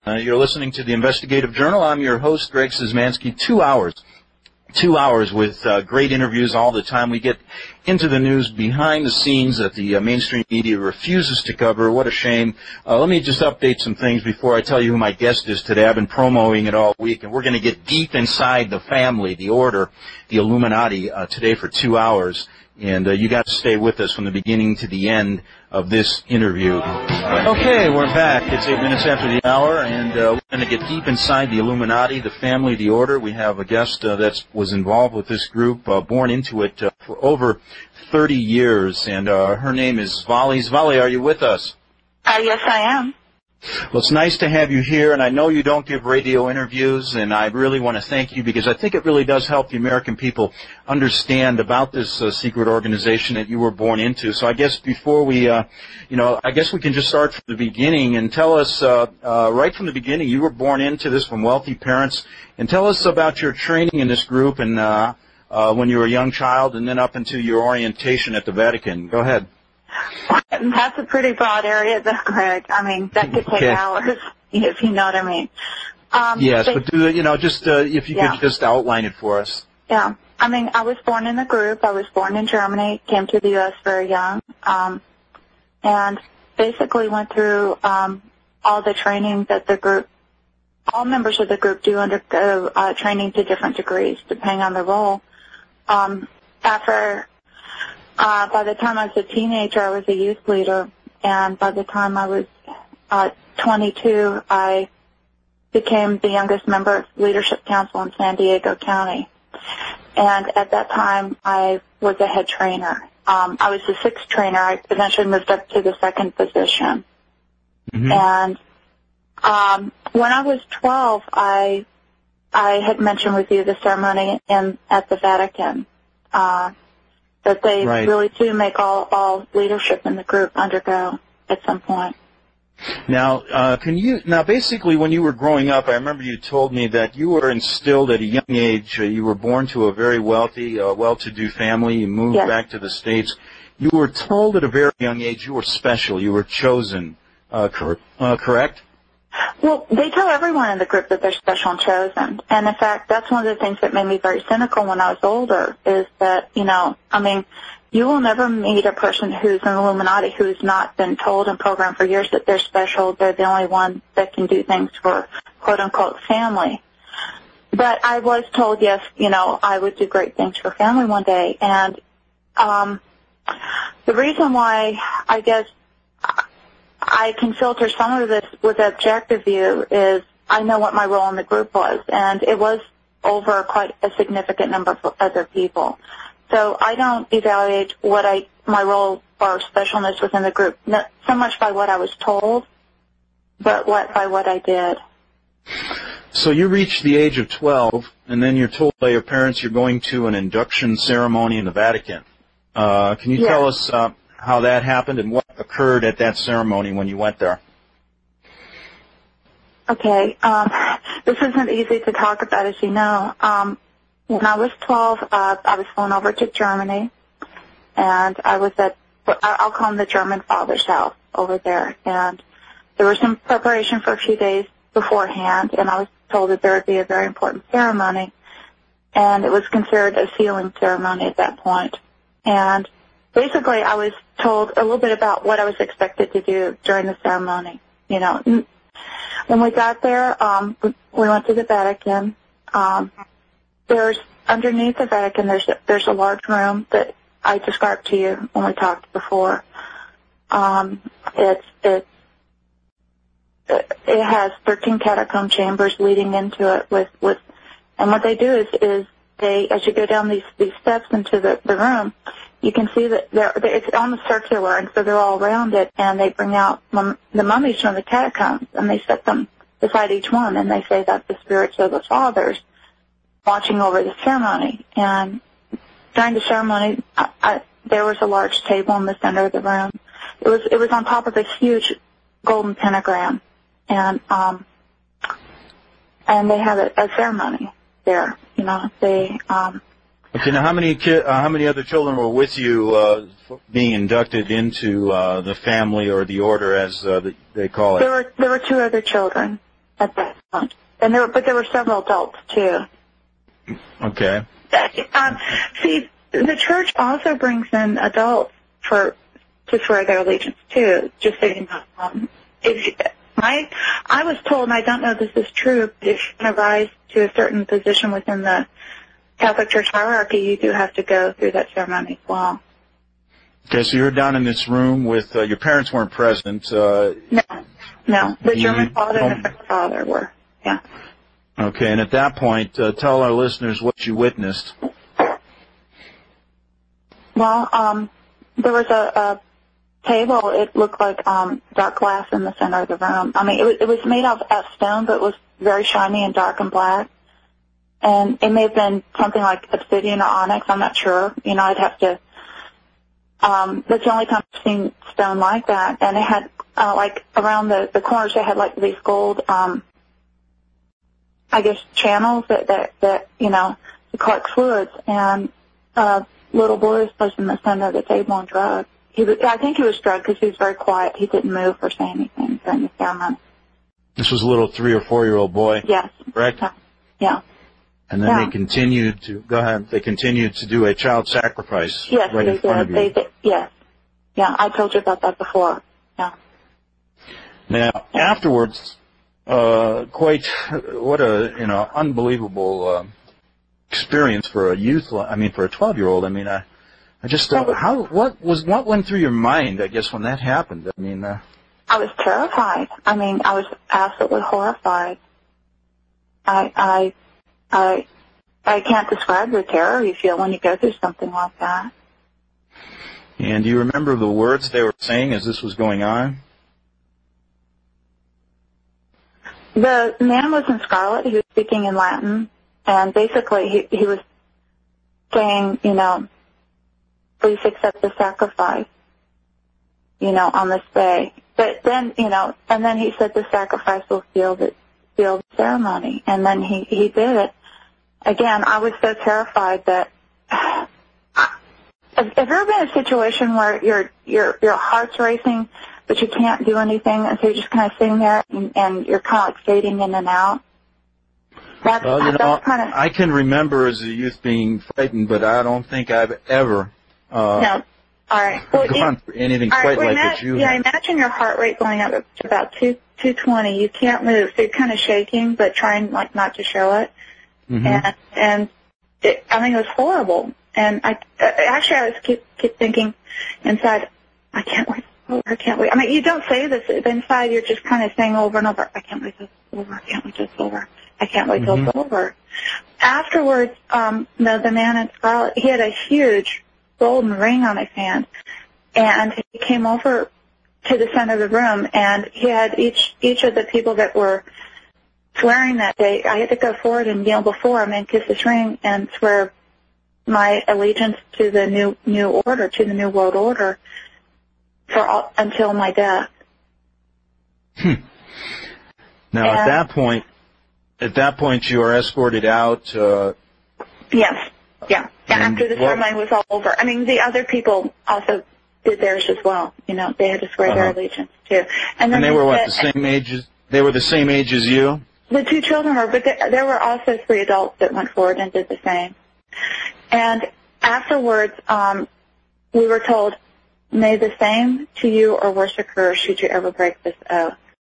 You're listening to the Investigative Journal. I'm your host, Greg Szymanski. 2 hours. 2 hours with great interviews all the time. We get into the news behind the scenes that the mainstream media refuses to cover. What a shame. Let me just update some things before I tell you who my guest is today. I've been promoting it all week, and we're going to get deep inside the family, the order, the Illuminati, today for 2 hours. And you got to stay with us from the beginning to the end of this interview. Okay, we're back. It's 8 minutes after the hour, and we're going to get deep inside the Illuminati, the family, the order. We have a guest that was involved with this group, born into it for over 30 years, and her name is Svali. Svali, are you with us? Yes, I am. Well, it's nice to have you here, and I know you don't give radio interviews, and I really want to thank you because I think it really does help the American people understand about this secret organization that you were born into. So I guess before we, I guess we can just start from the beginning and tell us, right from the beginning, you were born into this from wealthy parents, and tell us about your training in this group and when you were a young child and then up into your orientation at the Vatican. Go ahead. That's a pretty broad area, though, Greg. I mean, that could take hours, if you know what I mean. Yes, but if you could just outline it for us. Yeah. I mean, I was born in a group. I was born in Germany, came to the U.S. very young, and basically went through all the training that the group, all members of the group do undergo training to different degrees, depending on the role. By the time I was a teenager, I was a youth leader, and by the time I was 22, I became the youngest member of Leadership Council in San Diego County. And at that time, I was a head trainer. I was the sixth trainer. I eventually moved up to the second position. Mm-hmm. And when I was 12, I had mentioned with you the ceremony at the Vatican. That they really do make all leadership in the group undergo at some point. Now, basically when you were growing up, I remember you told me that you were instilled at a young age. You were born to a very wealthy, well-to-do family. You moved back to the States. You were told at a very young age you were special. You were chosen. Correct? Well, they tell everyone in the group that they're special and chosen. And, in fact, that's one of the things that made me very cynical when I was older is that, you will never meet a person who's an Illuminati who's not been told and programmed for years that they're special. They're the only one that can do things for, quote-unquote, family. But I was told, yes, I would do great things for family one day. And the reason why I guess I can filter some of this with an objective view is I know what my role in the group was, and it was over quite a significant number of other people. So I don't evaluate my role or specialness within the group, not so much by what I was told, but by what I did. So you reached the age of 12, and then you're told by your parents you're going to an induction ceremony in the Vatican. Can you tell us how that happened and what occurred at that ceremony when you went there? Okay. This isn't easy to talk about, as you know. When I was 12, I was flown over to Germany, and I was I'll call them the German father's house over there. And there was some preparation for a few days beforehand, and I was told that there would be a very important ceremony, and it was considered a sealing ceremony at that point. And basically, I was told a little bit about what I was expected to do during the ceremony. When we got there, we went to the Vatican. There's underneath the Vatican. There's a large room that I described to you when we talked before. It has 13 catacomb chambers leading into it and what they do is they, as you go down these steps into the room, you can see that it's almost circular, and so they're all around it, and they bring out the mummies from the catacombs, and they set them beside each one, and they say that the spirits of the fathers watching over the ceremony. And during the ceremony, there was a large table in the center of the room. It was on top of a huge golden pentagram, and they had a ceremony there. Okay, now how many other children were with you being inducted into the family or the order, as they call it? There were two other children, at that point. But there were several adults too. Okay. See, the church also brings in adults to swear their allegiance too. Just so you know, I was told, and I don't know if this is true, but if you want to rise to a certain position within the Catholic Church hierarchy, you do have to go through that ceremony as well. Okay, so you're down in this room with your parents weren't present. No. The German father and the French father were. Yeah. Okay, and at that point, tell our listeners what you witnessed. Well, there was a table. It looked like dark glass in the center of the room. I mean, it was made of stone, but it was very shiny and dark and black. And it may have been something like obsidian or onyx. I'm not sure. You know, I'd have to. That's the only time I've seen stone like that. And it had like around the corners, it had like these gold, I guess, channels that you know, to collect fluids. And little boy was in the center of the table and drugged. I think he was drugged because he was very quiet. He didn't move or say anything during the ceremony. This was a little 3 or 4 year old boy. Yes. Correct? Yeah. And then they continued to They continued to do a child sacrifice. Yes, right they in front did. of you. They did. Yes. Yeah, I told you about that before. Yeah. Now, afterwards, what a unbelievable experience for a for a 12-year-old. I mean, I just what went through your mind? I guess when that happened. I mean, I was terrified. I mean, I was absolutely horrified. I can't describe the terror you feel when you go through something like that. And do you remember the words they were saying as this was going on? The man was in scarlet. He was speaking in Latin, and basically he was saying, you know, please accept the sacrifice, you know, on this day. But then, you know, and then he said the sacrifice will seal the ceremony, and then he did it. Again, I was so terrified that. Have you ever been in a situation where your heart's racing, but you can't do anything, and so you're just kind of sitting there and you're kind of like fading in and out? That's kind of. I can remember as a youth being frightened, but I don't think I've ever. No. All right. Well, gone through anything quite like what you. Yeah, imagine your heart rate going up to about 220. You can't move, so you're kind of shaking, but trying like not to show it. Mm-hmm. And it was horrible. And I was keep thinking inside, I can't wait it's over, I can't wait. I mean, you don't say this, but inside you're just kind of saying over and over, I can't wait till it's over, I can't wait till it's over, I can't wait till it's over. Afterwards, the man in scarlet, he had a huge golden ring on his hand, and he came over to the center of the room, and he had each of the people that were swearing that day, I had to go forward and kneel before him and kiss his ring and swear my allegiance to the new order, to the new world order, until my death. Now, at that point, you are escorted out. Yes, yeah. After the ceremony was all over. I mean, the other people also did theirs as well. You know, they had to swear their allegiance too. And then they were the same age as? They were the same age as you. The 2 children were, but there were also 3 adults that went forward and did the same. And afterwards, we were told, may the same to you or worse occur should you ever break this oath.